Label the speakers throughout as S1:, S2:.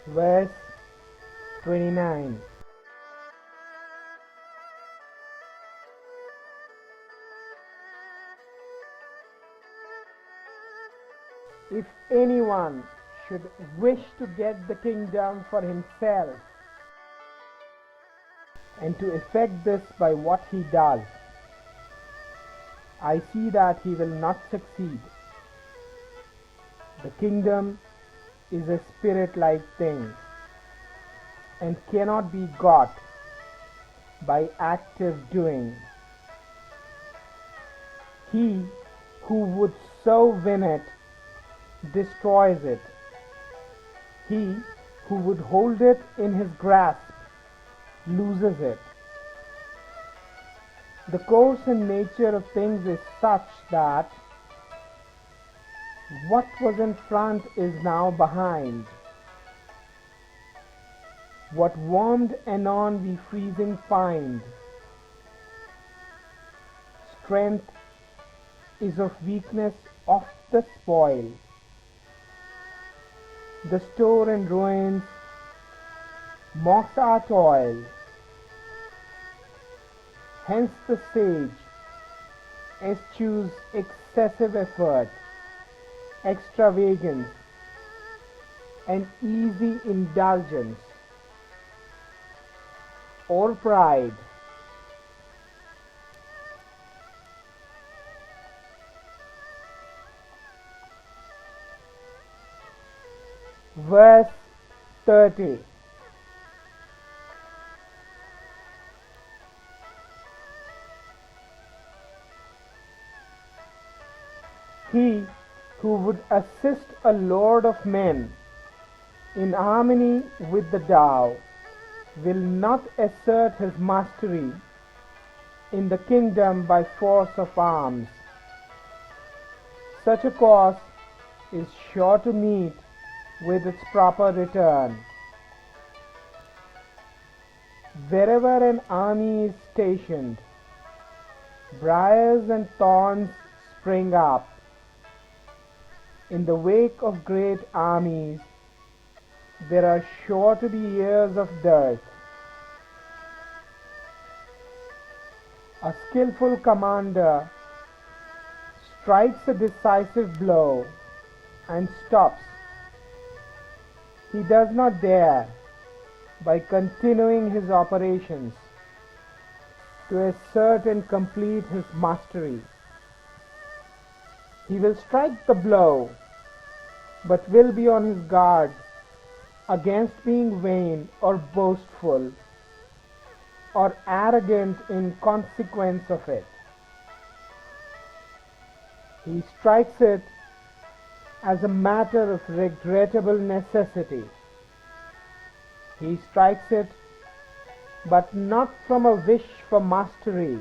S1: Verse 29. If anyone should wish to get the kingdom for himself, and to effect this by what he does, I see that he will not succeed. The kingdom is a spirit-like thing, and cannot be got by active doing. He who would so win it destroys it. He who would hold it in his grasp loses it. The course and nature of things is such that what was in front is now behind. What warmed anon we freezing find. Strength is of weakness oft the spoil. The store and ruins mocks our toil. Hence the sage eschews excessive effort, extravagance, and easy indulgence, or pride. Verse 30. He who would assist a lord of men in harmony with the Tao will not assert his mastery in the kingdom by force of arms. Such a course is sure to meet with its proper return. Wherever an army is stationed, briars and thorns spring up. In the wake of great armies, there are sure to be years of dearth. A skillful commander strikes a decisive blow and stops. He does not dare, by continuing his operations, to assert and complete his mastery. He will strike the blow, but will be on his guard against being vain or boastful or arrogant in consequence of it. He strikes it as a matter of regrettable necessity. He strikes it, but not from a wish for mastery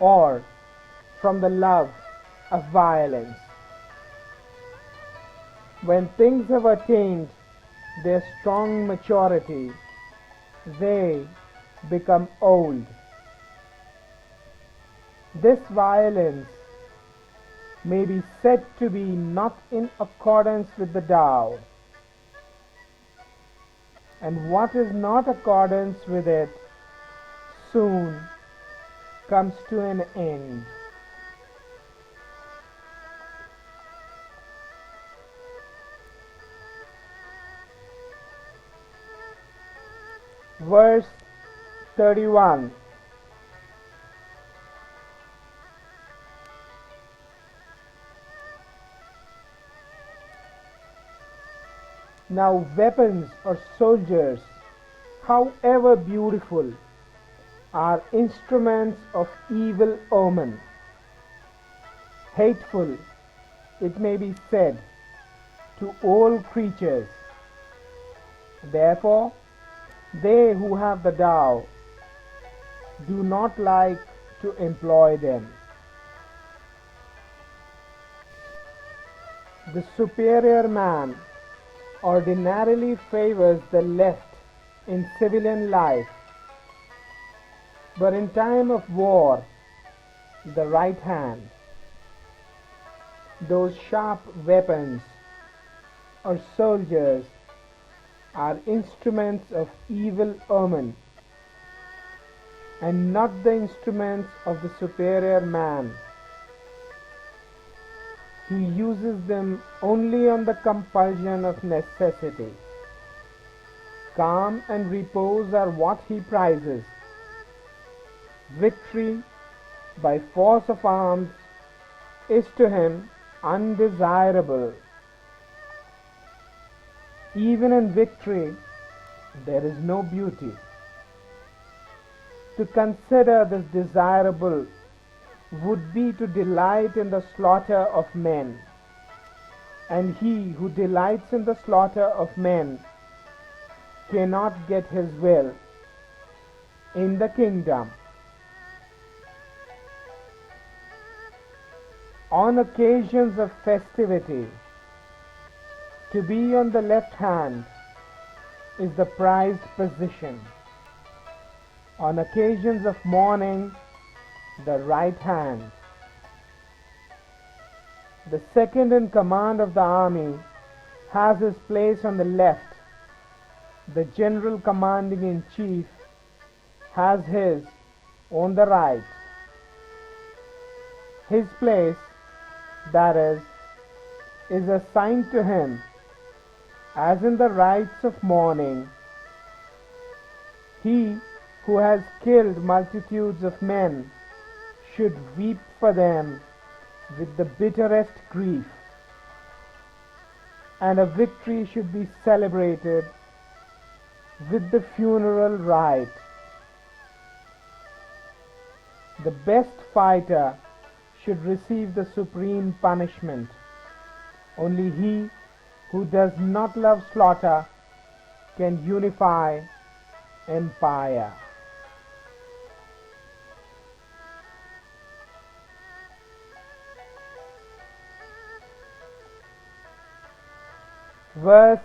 S1: or from the love of violence. When things have attained their strong maturity, they become old. This violence may be said to be not in accordance with the Tao, and what is not accordance with it soon comes to an end. Verse 31. Now weapons or soldiers, however beautiful, are instruments of evil omen. Hateful, it may be said, to all creatures. Therefore, they who have the Tao do not like to employ them. The superior man ordinarily favors the left in civilian life, but in time of war, the right hand. Those sharp weapons or soldiers are instruments of evil omen, and not the instruments of the superior man. He uses them only on the compulsion of necessity. Calm and repose are what he prizes. Victory by force of arms is to him undesirable. Even in victory there is no beauty. To consider this desirable would be to delight in the slaughter of men, and he who delights in the slaughter of men cannot get his will in the kingdom. On occasions of festivity, to be on the left hand is the prized position. On occasions of mourning, the right hand. The second in command of the army has his place on the left. The general commanding in chief has his on the right. His place, that is assigned to him as in the rites of mourning. He who has killed multitudes of men should weep for them with the bitterest grief, and a victory should be celebrated with the funeral rite. The best fighter should receive the supreme punishment. Only he who does not love slaughter can unify empire. Verse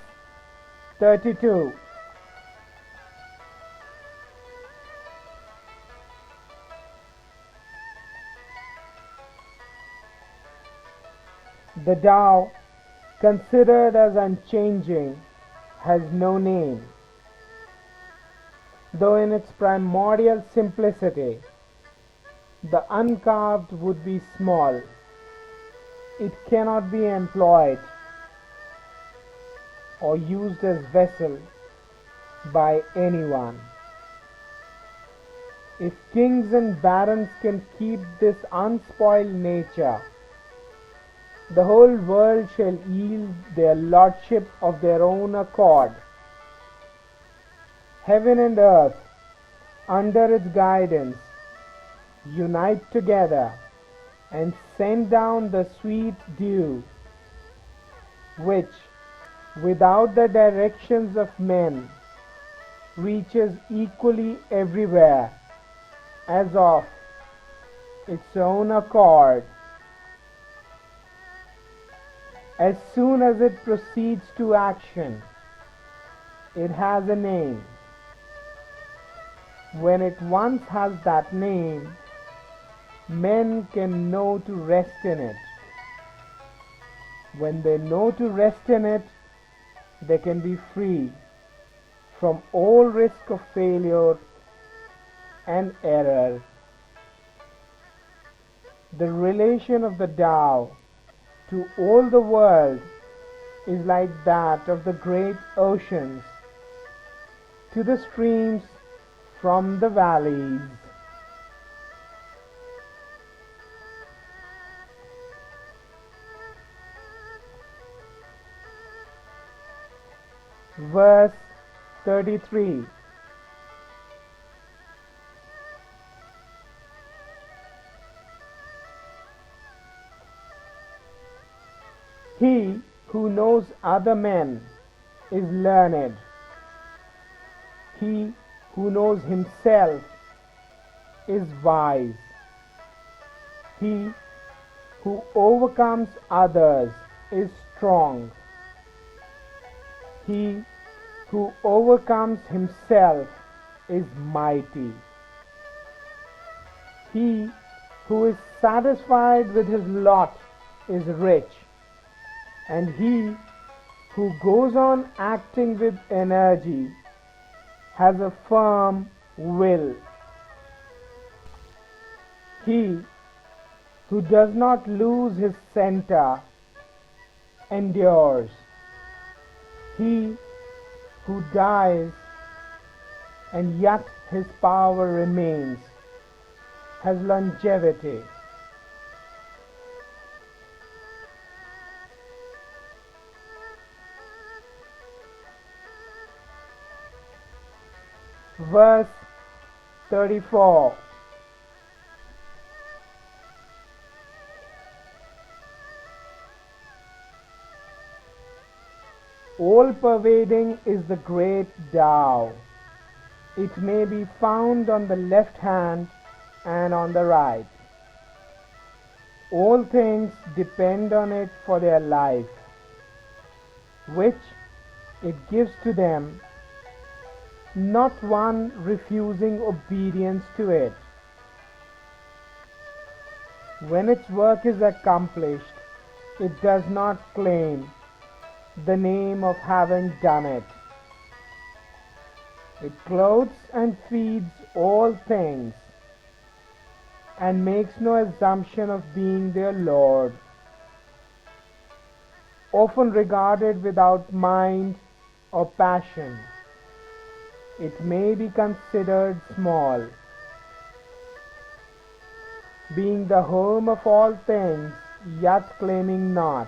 S1: 32. The Tao, considered as unchanging, has no name. Though in its primordial simplicity the uncarved would be small, it cannot be employed or used as vessel by anyone. If kings and barons can keep this unspoiled nature, the whole world shall yield their lordship of their own accord. Heaven and earth, under its guidance, unite together and send down the sweet dew, which, without the directions of men, reaches equally everywhere as of its own accord. As soon as it proceeds to action, it has a name. When it once has that name, men can know to rest in it. When they know to rest in it, they can be free from all risk of failure and error. The relation of the Tao to all the world is like that of the great oceans to the streams from the valleys. Verse 33. He who knows other men is learned. He who knows himself is wise. He who overcomes others is strong. He who overcomes himself is mighty. He who is satisfied with his lot is rich, and he who goes on acting with energy has a firm will. He who does not lose his center endures. He who dies and yet his power remains has longevity. Verse 34. All-pervading is the great Tao. It may be found on the left hand and on the right. All things depend on it for their life, which it gives to them, not one refusing obedience to it. When its work is accomplished, it does not claim the name of having done it. It clothes and feeds all things and makes no assumption of being their Lord. Often regarded without mind or passion, it may be considered small. Being the home of all things, yet claiming not,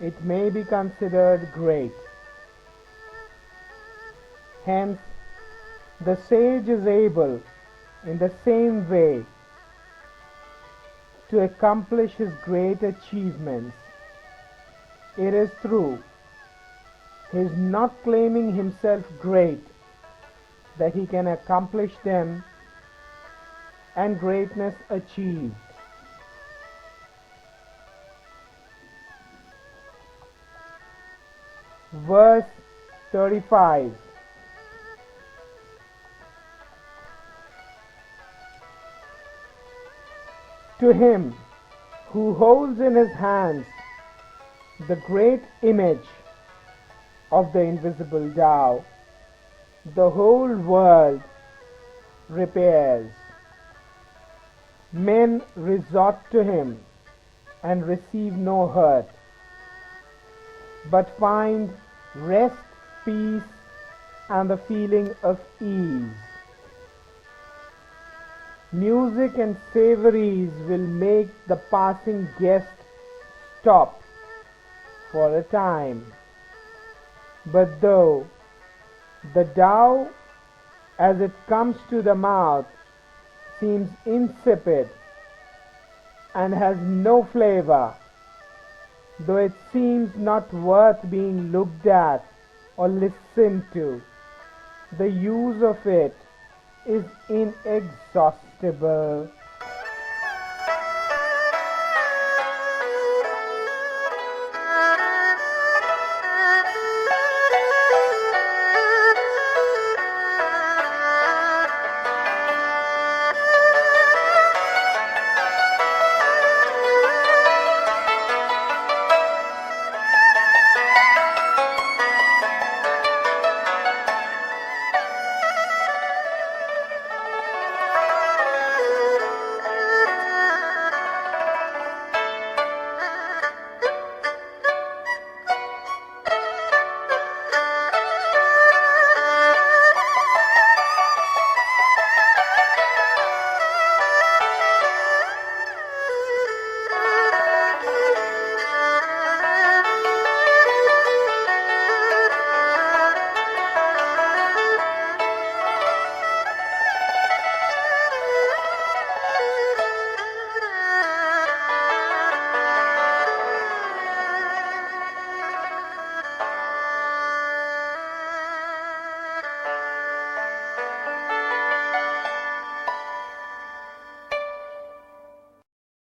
S1: it may be considered great. Hence, the sage is able, in the same way, to accomplish his great achievements. It is through his not claiming himself great that he can accomplish them and greatness achieved. Verse 35. To him who holds in his hands the great image of the invisible Tao, the whole world repairs. Men resort to him and receive no hurt, but find rest, peace, and the feeling of ease. Music and savories will make the passing guest stop for a time. But though the Tao, as it comes to the mouth, seems insipid and has no flavor, though it seems not worth being looked at or listened to, the use of it is inexhaustible.